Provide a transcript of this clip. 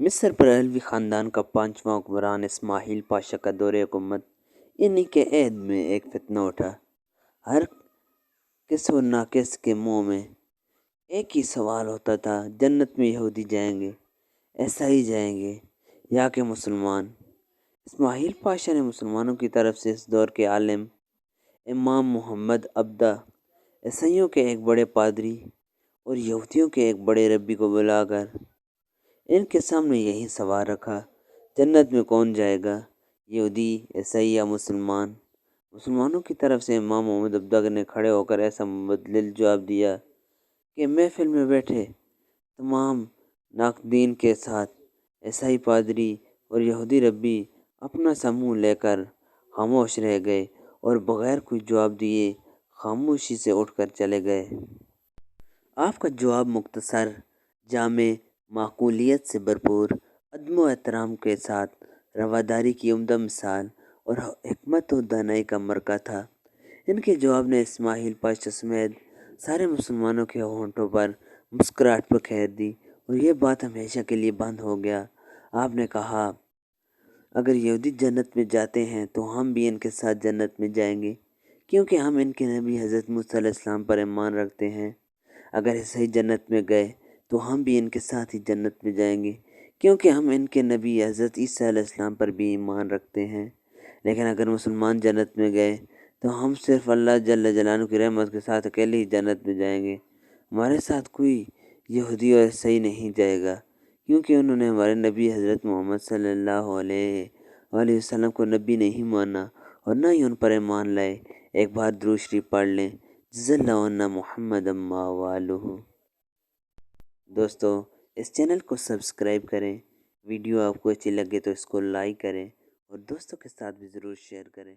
مصر پر علوی خاندان کا 5واں حکمران اسماعیل پاشا کا دور حکومت، انہی کے عہد میں ایک فتنہ اٹھا۔ ہر کس و ناقص کے منہ میں ایک ہی سوال ہوتا تھا، جنت میں یہودی جائیں گے، عیسائی جائیں گے یا کہ مسلمان؟ اسماعیل پاشا نے مسلمانوں کی طرف سے اس دور کے عالم امام محمد عبدہ، عیسائیوں کے ایک بڑے پادری اور یہودیوں کے ایک بڑے ربی کو بلا کر ان کے سامنے یہی سوال رکھا، جنت میں کون جائے گا، یہودی، عیسائی یا مسلمان؟ مسلمانوں کی طرف سے امام محمد عبدہ نے کھڑے ہو کر ایسا مدلل جواب دیا کہ محفل میں بیٹھے تمام ناقدین کے ساتھ عیسائی پادری اور یہودی ربی اپنا سا منہ لے کر خاموش رہ گئے اور بغیر کوئی جواب دیے خاموشی سے اٹھ کر چلے گئے۔ آپ کا جواب مختصر، جامع، معقولیت سے بھرپور، ادب و احترام کے ساتھ رواداری کی عمدہ مثال اور حکمت و دانائی کا مرکہ تھا۔ ان کے جواب نے اسماعیل پاشا سمیت سارے مسلمانوں کے ہونٹوں پر مسکراہٹ بکھیر دی اور یہ بات ہمیشہ کے لیے بند ہو گیا۔ آپ نے کہا، اگر یہودی جنت میں جاتے ہیں تو ہم بھی ان کے ساتھ جنت میں جائیں گے، کیونکہ ہم ان کے نبی حضرت موسیٰ علیہ السلام پر ایمان رکھتے ہیں۔ اگر عیسائی جنت میں گئے تو ہم بھی ان کے ساتھ ہی جنت میں جائیں گے، کیونکہ ہم ان کے نبی حضرت عیسیٰ علیہ السلام پر بھی ایمان رکھتے ہیں۔ لیکن اگر مسلمان جنت میں گئے تو ہم صرف اللہ جل جلالہ کی رحمت کے ساتھ اکیلے ہی جنت میں جائیں گے، ہمارے ساتھ کوئی یہودی اور عیسائی نہیں جائے گا، کیونکہ انہوں نے ہمارے نبی حضرت محمد صلی اللہ علیہ وآلہ وسلم کو نبی نہیں مانا اور نہ ہی ان پر ایمان لائے۔ ایک بار درود شریف پڑھ لیں، جزا اللہ عنا محمد اما والہ۔ دوستو، اس چینل کو سبسکرائب کریں، ویڈیو آپ کو اچھی لگے تو اس کو لائک کریں اور دوستوں کے ساتھ بھی ضرور شیئر کریں۔